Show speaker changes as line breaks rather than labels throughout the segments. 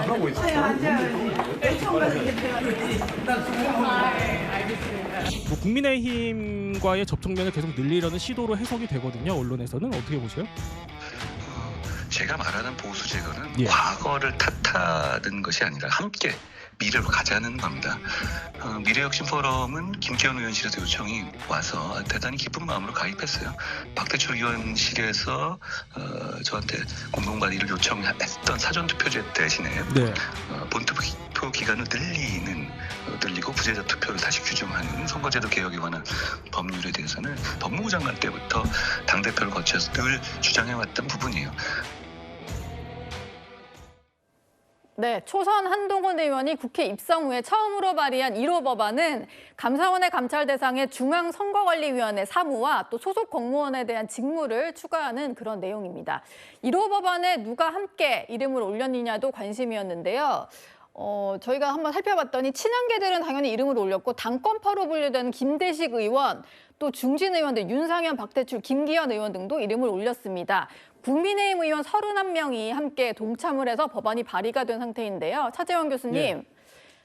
하고 있어요.
뭐 국민의힘과의 접촉면을 계속 늘리려는 시도로 해석이 되거든요. 언론에서는 어떻게 보세요?
제가 말하는 보수 제거는
예.
과거를 탓하는 것이 아니라 함께 미래로 가자는 겁니다. 미래혁신 포럼은 김기현 의원실에서 요청이 와서 대단히 기쁜 마음으로 가입했어요. 박대출 의원실에서 저한테 공동발의를 요청했던 사전투표제 대신에
네.
본투표 기간을 늘리고 부재자 투표를 다시 규정하는 선거제도 개혁에 관한 법률에 대해서는 법무부 장관 때부터 당대표를 거쳐서 늘 주장해왔던 부분이에요.
네, 초선 한동훈 의원이 국회 입성 후에 처음으로 발의한 1호 법안은 감사원의 감찰 대상의 중앙선거관리위원회 사무와 또 소속 공무원에 대한 직무를 추가하는 그런 내용입니다. 1호 법안에 누가 함께 이름을 올렸느냐도 관심이었는데요. 저희가 한번 살펴봤더니 친한계들은 당연히 이름을 올렸고 당권파로 분류되는 김대식 의원, 또 중진 의원들 윤상현, 박대출, 김기현 의원 등도 이름을 올렸습니다. 국민의힘 의원 31명이 함께 동참을 해서 법안이 발의가 된 상태인데요. 차재원 교수님,
네.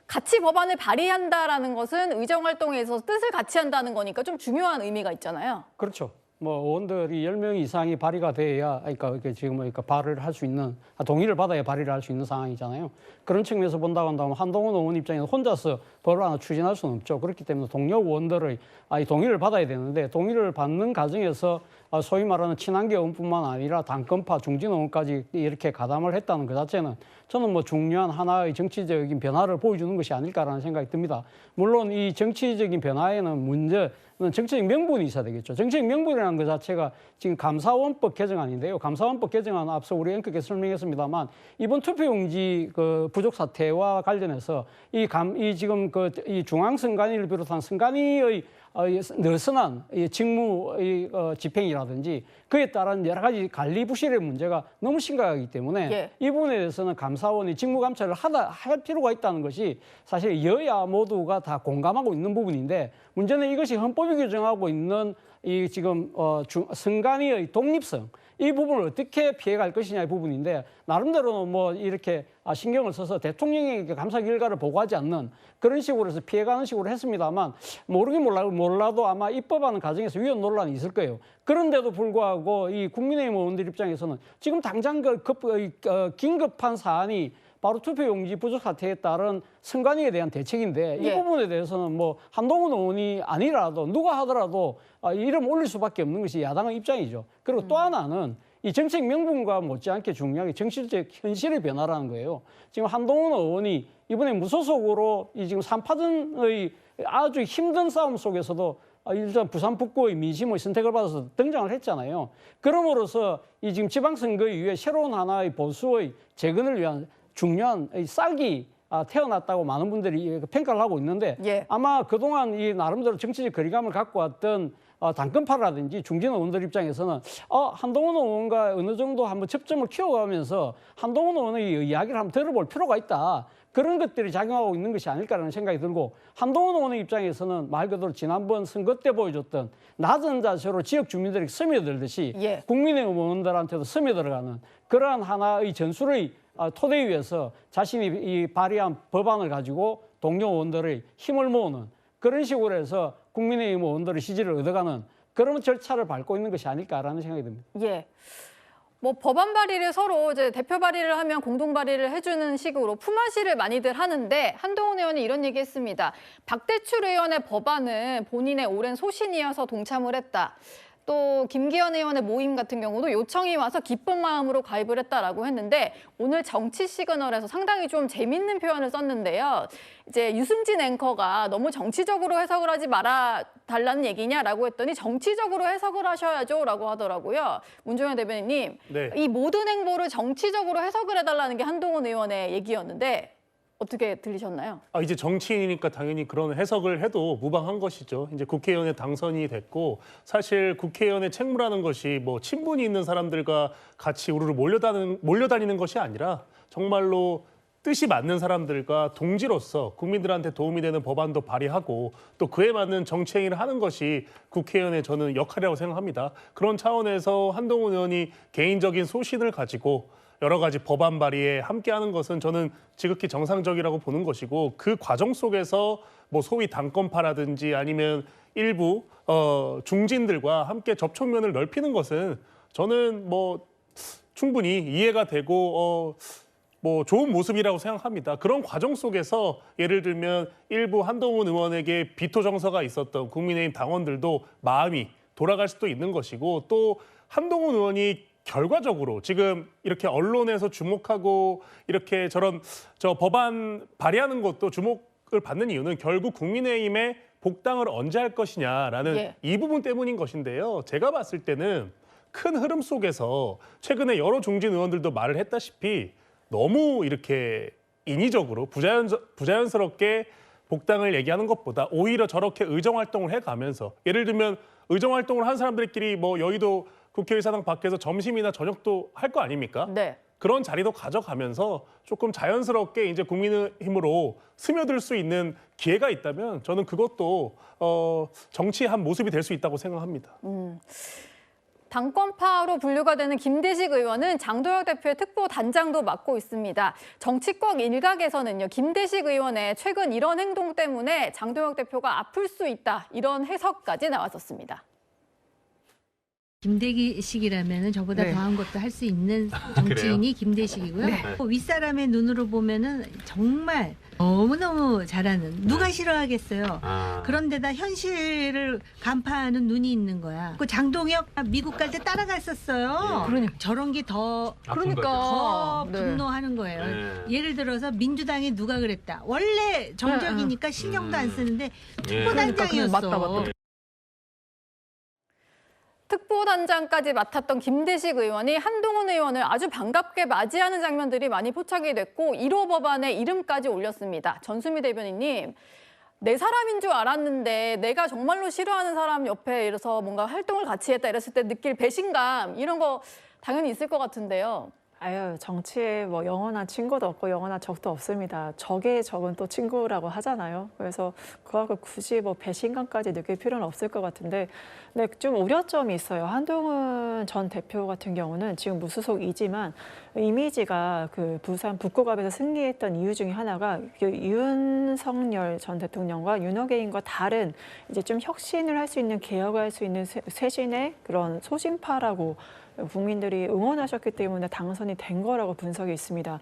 같이 법안을 발의한다라는 것은 의정활동에서 뜻을 같이 한다는 거니까 좀 중요한 의미가 있잖아요.
그렇죠. 뭐 의원들이 10명 이상이 발의가 돼야 그러니까 지금 발의를 할 수 있는 동의를 받아야 발의를 할 수 있는 상황이잖아요. 그런 측면에서 본다고 한다면 한동훈 의원 입장에서 혼자서 법을 하나 추진할 수는 없죠. 그렇기 때문에 동료 의원들의 동의를 받아야 되는데 동의를 받는 과정에서 소위 말하는 친한계 의원뿐만 아니라 당권파 중진 의원까지 이렇게 가담을 했다는 것 자체는 저는 뭐 중요한 하나의 정치적인 변화를 보여주는 것이 아닐까라는 생각이 듭니다. 물론 이 정치적인 변화에는 문제는 정치적 명분이 있어야 되겠죠. 정치적 명분이라는 것 자체가 지금 감사원법 개정안인데요. 감사원법 개정안은 앞서 우리 앵커께서 설명했습니다만 이번 투표용지 부족 사태와 관련해서 이 중앙선관위를 비롯한 선관위의 느슨한 직무 집행이라든지 그에 따른 여러 가지 관리 부실의 문제가 너무 심각하기 때문에
예.
이 부분에 대해서는 감사원이 직무 감찰을 할 필요가 있다는 것이 사실 여야 모두가 다 공감하고 있는 부분인데 문제는 이것이 헌법이 규정하고 있는 이 지금 선관위의 독립성 이 부분을 어떻게 피해갈 것이냐의 부분인데 나름대로는 뭐 이렇게 신경을 써서 대통령에게 감사 결과를 보고하지 않는 그런 식으로 해서 피해가는 식으로 했습니다만 모르긴 몰라도 아마 입법하는 과정에서 위헌 논란이 있을 거예요. 그런데도 불구하고 이 국민의힘 의원들 입장에서는 지금 당장 긴급한 사안이 바로 투표용지 부족 사태에 따른 선관위에 대한 대책인데 이
예.
부분에 대해서는 뭐 한동훈 의원이 아니라도 누가 하더라도 이름 올릴 수밖에 없는 것이 야당의 입장이죠. 그리고 또 하나는 이 정책 명분과 못지않게 중요한 게 정치적 현실의 변화라는 거예요. 지금 한동훈 의원이 이번에 무소속으로 이 지금 3파전의 아주 힘든 싸움 속에서도 일단 부산 북구의 민심의 선택을 받아서 등장을 했잖아요. 그럼으로써 이 지금 지방선거 이후에 새로운 하나의 보수의 재건을 위한 중요한 싹이 태어났다고 많은 분들이 평가를 하고 있는데
예.
아마 그동안 이 나름대로 정치적 거리감을 갖고 왔던 당권파라든지 중진 의원들 입장에서는 한동훈 의원과 어느 정도 한번 접점을 키워가면서 한동훈 의원의 이야기를 한번 들어볼 필요가 있다. 그런 것들이 작용하고 있는 것이 아닐까라는 생각이 들고 한동훈 의원의 입장에서는 말 그대로 지난번 선거 때 보여줬던 낮은 자세로 지역 주민들이 스며들듯이
예.
국민의힘 의원들한테도 스며들어가는 그러한 하나의 전술의 토대 위에서 자신이 이 발의한 법안을 가지고 동료 의원들의 힘을 모으는 그런 식으로 해서 국민의힘 의원들의 지지를 얻어가는 그런 절차를 밟고 있는 것이 아닐까라는 생각이 듭니다.
예. 뭐 법안 발의를 서로 이제 대표 발의를 하면 공동 발의를 해주는 식으로 품앗이를 많이들 하는데 한동훈 의원이 이런 얘기했습니다. 박대출 의원의 법안은 본인의 오랜 소신이어서 동참을 했다. 또 김기현 의원의 모임 같은 경우도 요청이 와서 기쁜 마음으로 가입을 했다라고 했는데 오늘 정치 시그널에서 상당히 좀 재밌는 표현을 썼는데요. 이제 유승진 앵커가 너무 정치적으로 해석을 하지 말아 달라는 얘기냐라고 했더니 정치적으로 해석을 하셔야죠라고 하더라고요. 문종현 대변인님,
네.
이 모든 행보를 정치적으로 해석을 해달라는 게 한동훈 의원의 얘기였는데 어떻게 들리셨나요?
이제 정치인이니까 당연히 그런 해석을 해도 무방한 것이죠. 이제 국회의원에 당선이 됐고 사실 국회의원의 책무라는 것이 뭐 친분이 있는 사람들과 같이 우르르 몰려다니는 것이 아니라 정말로 뜻이 맞는 사람들과 동지로서 국민들한테 도움이 되는 법안도 발의하고 또 그에 맞는 정치 행위를 하는 것이 국회의원의 저는 역할이라고 생각합니다. 그런 차원에서 한동훈 의원이 개인적인 소신을 가지고 여러 가지 법안 발의에 함께하는 것은 저는 지극히 정상적이라고 보는 것이고 그 과정 속에서 뭐 소위 당권파라든지 아니면 일부 중진들과 함께 접촉면을 넓히는 것은 저는 뭐 충분히 이해가 되고 뭐 좋은 모습이라고 생각합니다. 그런 과정 속에서 예를 들면 일부 한동훈 의원에게 비토 정서가 있었던 국민의힘 당원들도 마음이 돌아갈 수도 있는 것이고 또 한동훈 의원이 결과적으로 지금 이렇게 언론에서 주목하고 이렇게 저 법안 발의하는 것도 주목을 받는 이유는 결국 국민의힘의 복당을 언제 할 것이냐라는 이 부분 때문인 것인데요. 제가 봤을 때는 큰 흐름 속에서 최근에 여러 중진 의원들도 말을 했다시피 너무 이렇게 인위적으로 부자연스럽게 복당을 얘기하는 것보다 오히려 저렇게 의정활동을 해가면서 예를 들면 의정활동을 한 사람들끼리 뭐 여의도 국회의사당 밖에서 점심이나 저녁도 할 거 아닙니까?
네.
그런 자리도 가져가면서 조금 자연스럽게 이제 국민의힘으로 스며들 수 있는 기회가 있다면 저는 그것도 정치의 한 모습이 될 수 있다고 생각합니다.
당권파로 분류가 되는 김대식 의원은 장도혁 대표의 특보단장도 맡고 있습니다. 정치권 일각에서는요, 김대식 의원의 최근 이런 행동 때문에 장도혁 대표가 아플 수 있다, 이런 해석까지 나왔었습니다.
김대식이라면은 저보다
네.
더한 것도 할 수 있는 정치인이 김대식이고요. 윗사람의 눈으로 보면은 정말 너무너무 잘하는, 누가 싫어하겠어요. 그런데다 현실을 간파하는 눈이 있는 거야. 그 장동혁 미국 갈 때 따라갔었어요.
그러니까.
저런 게 더
그러니까 네.
분노하는 거예요. 예를 들어서 민주당이 누가 그랬다. 원래 정적이니까 신경도 안 쓰는데 특보단장이었어.
그러니까 맞다.
특보단장까지 맡았던 김대식 의원이 한동훈 의원을 아주 반갑게 맞이하는 장면들이 많이 포착이 됐고 1호 법안에 이름까지 올렸습니다. 전수미 대변인님, 내 사람인 줄 알았는데 내가 정말로 싫어하는 사람 옆에 이래서 뭔가 활동을 같이 했다 이랬을 때 느낄 배신감 이런 거 당연히 있을 것 같은데요.
아유, 정치에 뭐 영원한 친구도 없고 영원한 적도 없습니다. 적의 적은 또 친구라고 하잖아요. 그래서 그하고 굳이 뭐 배신감까지 느낄 필요는 없을 것 같은데, 네, 좀 우려점이 있어요. 한동훈 전 대표 같은 경우는 지금 무소속이지만 이미지가 그 부산 북구갑에서 승리했던 이유 중에 하나가 그 윤석열 전 대통령과 윤호개인과 다른 이제 좀 혁신을 할 수 있는, 개혁을 할 수 있는 쇄신의 그런 소신파라고 국민들이 응원하셨기 때문에 당선이 된 거라고 분석이 있습니다.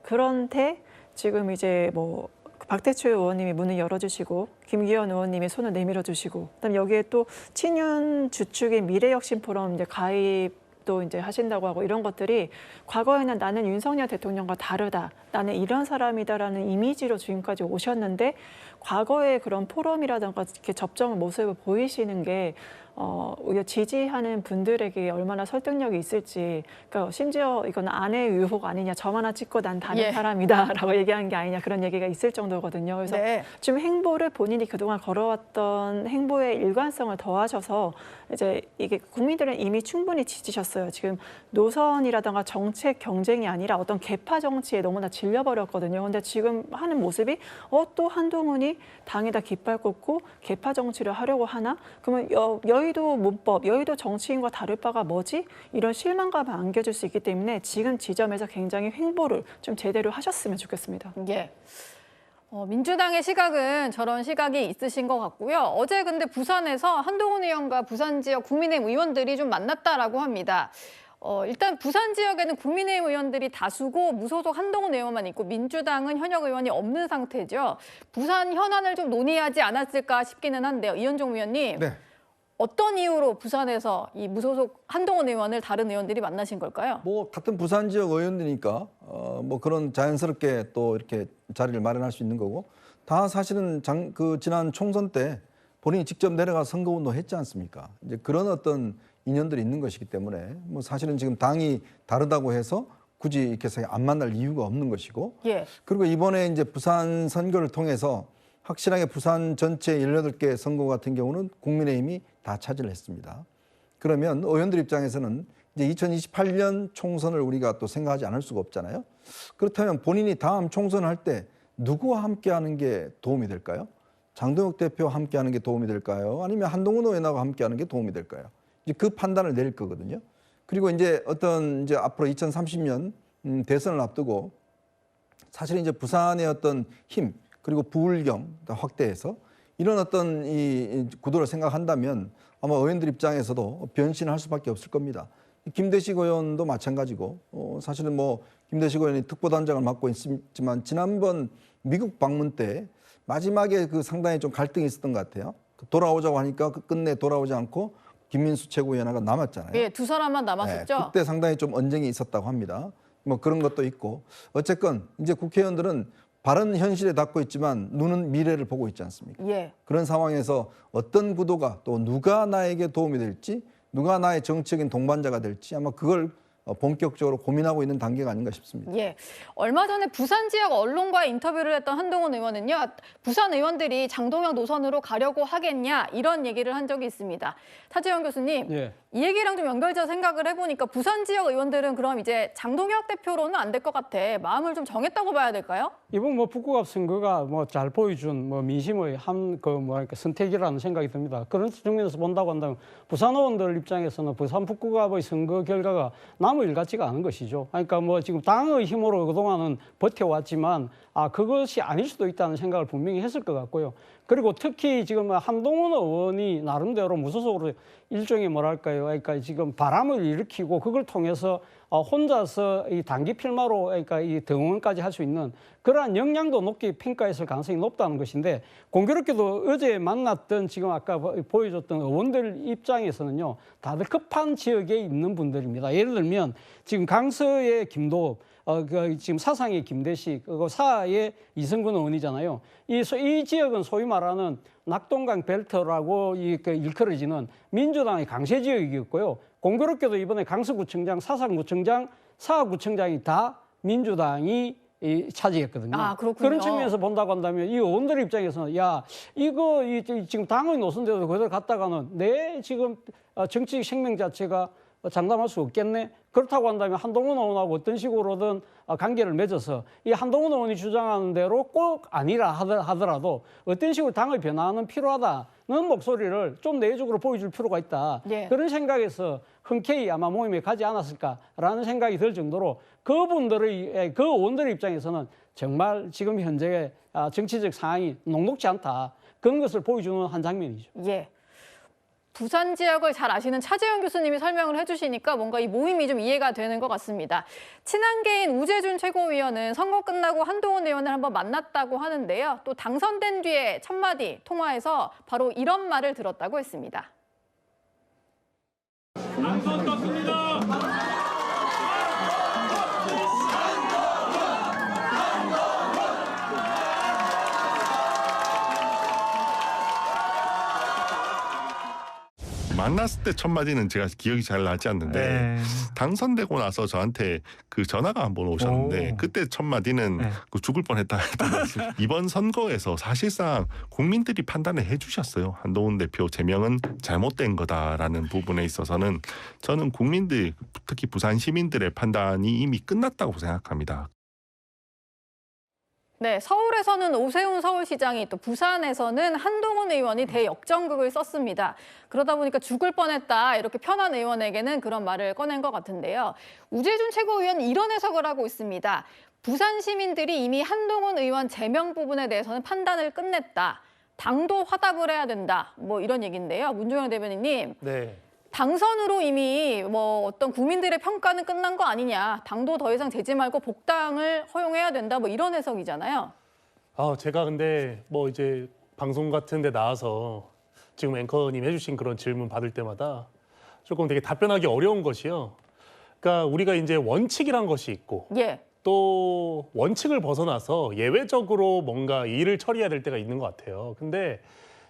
그런데 지금 이제 뭐 박대출 의원님이 문을 열어주시고 김기현 의원님이 손을 내밀어 주시고 그다음 여기에 또 친윤 주축인 미래혁신포럼 이제 가입도 이제 하신다고 하고 이런 것들이 과거에는 나는 윤석열 대통령과 다르다, 나는 이런 사람이다라는 이미지로 지금까지 오셨는데 과거의 그런 포럼이라든가 이렇게 접점 모습을 보이시는 게 오히려 지지하는 분들에게 얼마나 설득력이 있을지, 그러니까 심지어 이건 아내 유혹 아니냐, 점 하나 찍고 난 다른 사람이다라고 얘기한 게 아니냐 그런 얘기가 있을 정도거든요. 그래서 지금 행보를 본인이 그동안 걸어왔던 행보의 일관성을 더하셔서 이제 이게 국민들은 이미 충분히 지치셨어요. 지금 노선이라든가 정책 경쟁이 아니라 어떤 계파 정치에 너무나 질려버렸거든요. 근데 지금 하는 모습이 또 한동훈이 당에다 깃발 꽂고 계파 정치를 하려고 하나? 그러면 여의도 문법, 여의도 정치인과 다를 바가 뭐지? 이런 실망감을 안겨줄 수 있기 때문에 지금 지점에서 굉장히 횡보를 좀 제대로 하셨으면 좋겠습니다.
예. 민주당의 시각은 저런 시각이 있으신 것 같고요. 어제 근데 부산에서 한동훈 의원과 부산 지역 국민의힘 의원들이 좀 만났다라고 합니다. 일단 부산 지역에는 국민의힘 의원들이 다수고 무소속 한동훈 의원만 있고 민주당은 현역 의원이 없는 상태죠. 부산 현안을 좀 논의하지 않았을까 싶기는 한데요. 이현종 의원님.
네.
어떤 이유로 부산에서 이 무소속 한동훈 의원을 다른 의원들이 만나신 걸까요?
뭐 같은 부산 지역 의원들이니까 뭐 그런 자연스럽게 또 이렇게 자리를 마련할 수 있는 거고, 다 사실은 지난 총선 때 본인이 직접 내려가 선거운동 했지 않습니까? 이제 그런 어떤 인연들이 있는 것이기 때문에 뭐 사실은 지금 당이 다르다고 해서 굳이 이렇게 해서 안 만날 이유가 없는 것이고, 그리고 이번에 이제 부산 선거를 통해서 확실하게 부산 전체 18개 선거 같은 경우는 국민의힘이 다 차지를 했습니다. 그러면 의원들 입장에서는 이제 2028년 총선을 우리가 또 생각하지 않을 수가 없잖아요. 그렇다면 본인이 다음 총선을 할 때 누구와 함께하는 게 도움이 될까요? 장동혁 대표와 함께하는 게 도움이 될까요? 아니면 한동훈 의원하고 함께하는 게 도움이 될까요? 이제 그 판단을 내릴 거거든요. 그리고 이제 이제 앞으로 2030년 대선을 앞두고 사실 이제 부산의 어떤 힘 그리고 부울경 확대해서 이런 어떤 이 구도를 생각한다면 아마 의원들 입장에서도 변신을 할 수밖에 없을 겁니다. 김대식 의원도 마찬가지고 사실은 뭐 김대식 의원이 특보단장을 맡고 있지만 지난번 미국 방문 때 마지막에 그 상당히 좀 갈등이 있었던 것 같아요. 돌아오자고 하니까 끝내 돌아오지 않고 김민수 최고위원회가 남았잖아요.
예, 두 사람만 남았었죠.
네, 그때 상당히 좀 언쟁이 있었다고 합니다. 뭐 그런 것도 있고 어쨌건 이제 국회의원들은 발은 현실에 닿고 있지만 눈은 미래를 보고 있지 않습니까?
예.
그런 상황에서 어떤 구도가 또 누가 나에게 도움이 될지 누가 나의 정치적인 동반자가 될지 아마 그걸 본격적으로 고민하고 있는 단계가 아닌가 싶습니다.
예. 얼마 전에 부산 지역 언론과의 인터뷰를 했던 한동훈 의원은요. 부산 의원들이 장동혁 노선으로 가려고 하겠냐 이런 얘기를 한 적이 있습니다. 차재원 교수님.
예.
이 얘기랑 좀 연결해서 생각을 해보니까 부산 지역 의원들은 그럼 이제 장동혁 대표로는 안 될 것 같아. 마음을 좀 정했다고 봐야 될까요?
이번 뭐 북구갑 선거가 뭐 잘 보여준 뭐 민심의 선택이라는 생각이 듭니다. 그런 측면에서 본다고 한다면 부산 의원들 입장에서는 부산 북구갑의 선거 결과가 남의 일 같지가 않은 것이죠. 그러니까 뭐 지금 당의 힘으로 그동안은 버텨왔지만 그것이 아닐 수도 있다는 생각을 분명히 했을 것 같고요. 그리고 특히 지금 한동훈 의원이 나름대로 무소속으로 일종의 뭐랄까요, 그러니까 지금 바람을 일으키고 그걸 통해서 혼자서 이 단기 필마로 그러니까 이 등원까지 할 수 있는 그러한 역량도 높게 평가했을 가능성이 높다는 것인데 공교롭게도 어제 만났던 지금 아까 보여줬던 의원들 입장에서는요, 다들 급한 지역에 있는 분들입니다. 예를 들면 지금 강서의 김도읍, 지금 사상의 김대식, 그리고 사의 이승근 의원이잖아요. 이 지역은 소위 말하는 낙동강 벨트라고 일컬어지는 민주당의 강세 지역이었고요. 공교롭게도 이번에 강서구청장, 사상구청장, 사구청장이 다 민주당이 차지했거든요.
그렇군요.
그런 측면에서 본다고 한다면 이 의원들 입장에서는 이거 지금 당의 노선대로 그대로 갔다가는 내 지금 정치 생명 자체가 장담할 수 없겠네. 그렇다고 한다면 한동훈 의원하고 어떤 식으로든 관계를 맺어서 이 한동훈 의원이 주장하는 대로 꼭 아니라 하더라도 어떤 식으로 당의 변화는 필요하다는 목소리를 좀 내적으로 보여줄 필요가 있다.
예.
그런 생각에서 흔쾌히 아마 모임에 가지 않았을까라는 생각이 들 정도로 그 의원들의 입장에서는 정말 지금 현재의 정치적 상황이 녹록지 않다. 그런 것을 보여주는 한 장면이죠.
예. 부산 지역을 잘 아시는 차재현 교수님이 설명을 해주시니까 뭔가 이 모임이 좀 이해가 되는 것 같습니다. 친한계인 우재준 최고위원은 선거 끝나고 한동훈 의원을 한번 만났다고 하는데요. 또 당선된 뒤에 첫마디 통화에서 바로 이런 말을 들었다고 했습니다.
당선 떴습니다.
만났을 때 첫 마디는 제가 기억이 잘 나지 않는데 당선되고 나서 저한테 그 전화가 한 번 오셨는데 그때 첫 마디는 죽을 뻔했다 했던 것 같습니다. 이번 선거에서 사실상 국민들이 판단을 해주셨어요. 한동훈 대표 제명은 잘못된 거다라는 부분에 있어서는 저는 국민들, 특히 부산 시민들의 판단이 이미 끝났다고 생각합니다.
네, 서울에서는 오세훈 서울시장이 또 부산에서는 한동훈 의원이 대역전극을 썼습니다. 그러다 보니까 죽을 뻔했다 이렇게 편한 의원에게는 그런 말을 꺼낸 것 같은데요. 우재준 최고위원은 이런 해석을 하고 있습니다. 부산 시민들이 이미 한동훈 의원 제명 부분에 대해서는 판단을 끝냈다. 당도 화답을 해야 된다. 뭐 이런 얘기인데요. 문종영 대변인님.
네.
당선으로 이미 뭐 어떤 국민들의 평가는 끝난 거 아니냐. 당도 더 이상 제지 말고 복당을 허용해야 된다. 뭐 이런 해석이잖아요.
제가 근데 뭐 이제 방송 같은 데 나와서 지금 앵커님 해주신 그런 질문 받을 때마다 조금 되게 답변하기 어려운 것이요. 그러니까 우리가 이제 원칙이란 것이 있고
예.
또 원칙을 벗어나서 예외적으로 뭔가 일을 처리해야 될 때가 있는 것 같아요. 근데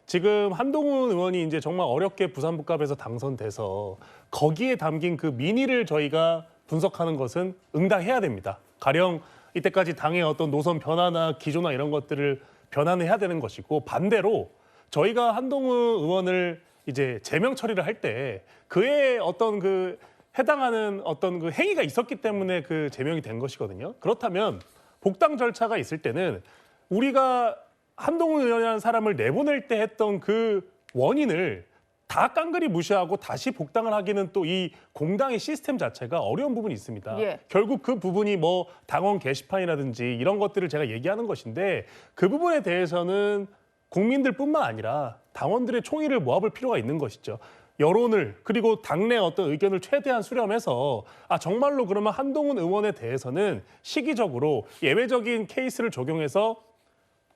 지금 한동훈 의원이 이제 정말 어렵게 부산 북갑에서 당선돼서 거기에 담긴 그 민의를 저희가 분석하는 것은 응당해야 됩니다. 가령 이때까지 당의 어떤 노선 변화나 기조나 이런 것들을 변환해야 되는 것이고 반대로 저희가 한동훈 의원을 이제 제명 처리를 할 때 그의 어떤 그 해당하는 어떤 그 행위가 있었기 때문에 그 제명이 된 것이거든요. 그렇다면 복당 절차가 있을 때는 우리가 한동훈 의원이라는 사람을 내보낼 때 했던 그 원인을 다 깡그리 무시하고 다시 복당을 하기는 또 이 공당의 시스템 자체가 어려운 부분이 있습니다.
예.
결국 그 부분이 뭐 당원 게시판이라든지 이런 것들을 제가 얘기하는 것인데 그 부분에 대해서는 국민들뿐만 아니라 당원들의 총의를 모아볼 필요가 있는 것이죠. 여론을 그리고 당내 어떤 의견을 최대한 수렴해서 정말로 그러면 한동훈 의원에 대해서는 시기적으로 예외적인 케이스를 적용해서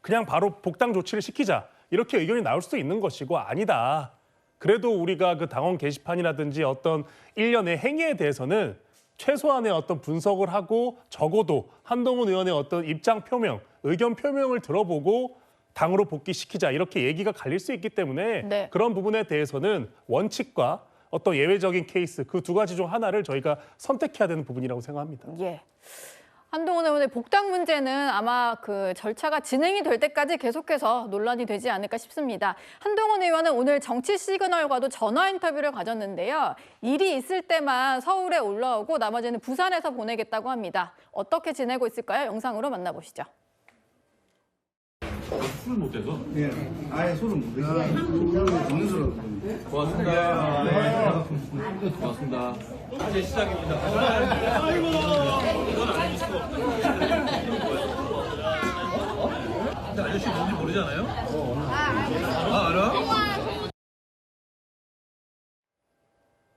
그냥 바로 복당 조치를 시키자 이렇게 의견이 나올 수도 있는 것이고 아니다. 그래도 우리가 그 당원 게시판이라든지 어떤 일련의 행위에 대해서는 최소한의 어떤 분석을 하고 적어도 한동훈 의원의 어떤 입장 표명, 의견 표명을 들어보고 당으로 복귀시키자 이렇게 얘기가 갈릴 수 있기 때문에
네.
그런 부분에 대해서는 원칙과 어떤 예외적인 케이스 그 두 가지 중 하나를 저희가 선택해야 되는 부분이라고 생각합니다.
예. 한동훈 의원의 복당 문제는 아마 그 절차가 진행이 될 때까지 계속해서 논란이 되지 않을까 싶습니다. 한동훈 의원은 오늘 정치 시그널과도 전화 인터뷰를 가졌는데요. 일이 있을 때만 서울에 올라오고 나머지는 부산에서 보내겠다고 합니다. 어떻게 지내고 있을까요? 영상으로 만나보시죠.
술을 못 대서?
예, 아예 술을 못 드시고 정수로.
고맙습니다. 네. 고맙습니다. 이제 시작입니다. 아이고! 이건 아니시고. 근데 아저씨 뭔지 모르잖아요? 알아?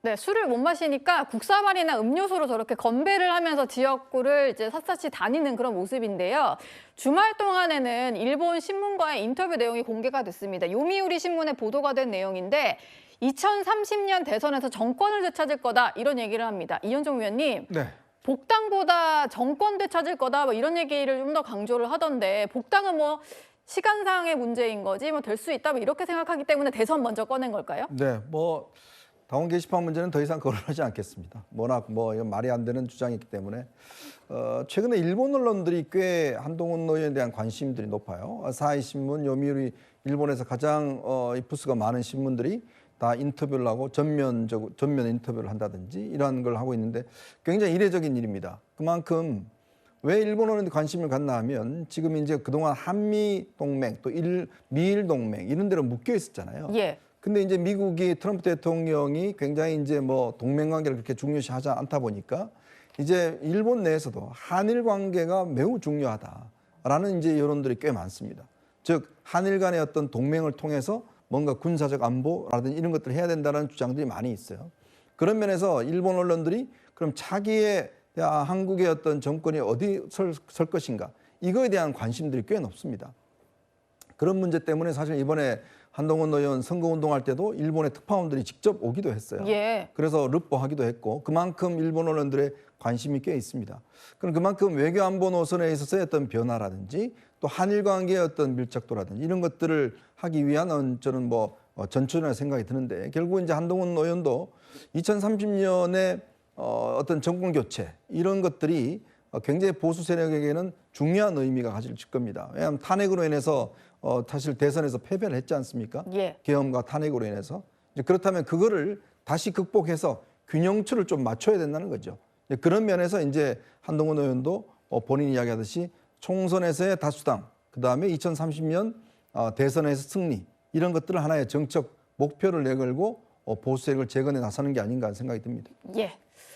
네, 술을 못 마시니까 국사발이나 음료수로 저렇게 건배를 하면서 지역구를 이제 샅샅이 다니는 그런 모습인데요. 주말 동안에는 일본 신문과의 인터뷰 내용이 공개가 됐습니다. 요미우리 신문에 보도가 된 내용인데 2030년 대선에서 정권을 되찾을 거다 이런 얘기를 합니다. 이현종 위원님,
네.
복당보다 정권 되찾을 거다 뭐 이런 얘기를 좀 더 강조를 하던데 복당은 뭐 시간상의 문제인 거지 뭐 될 수 있다 뭐 이렇게 생각하기 때문에 대선 먼저 꺼낸 걸까요?
네, 뭐 당원 게시판 문제는 더 이상 거론하지 않겠습니다. 워낙 뭐 이건 말이 안 되는 주장이기 때문에 최근에 일본 언론들이 꽤 한동훈 의원에 대한 관심들이 높아요. 아사히 신문, 요미우리 일본에서 가장 이 부스가 많은 신문들이 다 인터뷰를 하고 전면 인터뷰를 한다든지 이러한 걸 하고 있는데 굉장히 이례적인 일입니다. 그만큼 왜 일본 언론이 관심을 갖나 하면 지금 이제 그동안 한미 동맹 또 미일 동맹 이런 데로 묶여 있었잖아요.
예.
근데 이제 미국이 트럼프 대통령이 굉장히 이제 뭐 동맹 관계를 그렇게 중요시하지 않다 보니까 이제 일본 내에서도 한일 관계가 매우 중요하다라는 이제 여론들이 꽤 많습니다. 즉 한일 간의 어떤 동맹을 통해서 뭔가 군사적 안보라든지 이런 것들을 해야 된다는 주장들이 많이 있어요. 그런 면에서 일본 언론들이 그럼 차기의 한국의 어떤 정권이 어디 설 것인가 이거에 대한 관심들이 꽤 높습니다. 그런 문제 때문에 사실 이번에 한동훈 의원 선거운동할 때도 일본의 특파원들이 직접 오기도 했어요.
예.
그래서 르포하기도 했고 그만큼 일본 언론들의 관심이 꽤 있습니다. 그럼 그만큼 외교안보 노선에 있어서의 어떤 변화라든지 또 한일 관계의 어떤 밀착도라든지 이런 것들을 하기 위한 저는 뭐 전초라는 생각이 드는데 결국 이제 한동훈 의원도 2030년에 어떤 정권 교체 이런 것들이 굉장히 보수 세력에게는 중요한 의미가 가질 겁니다. 왜냐하면 탄핵으로 인해서 사실 대선에서 패배를 했지 않습니까?
예.
계엄과 탄핵으로 인해서. 그렇다면 그거를 다시 극복해서 균형추를 좀 맞춰야 된다는 거죠. 그런 면에서 이제 한동훈 의원도 본인이 이야기하듯이 총선에서의 다수당, 그다음에 2030년 대선에서 승리 이런 것들을 하나의 정책 목표를 내걸고 보수 세력을 재건해 나서는 게 아닌가 생각이 듭니다.
예.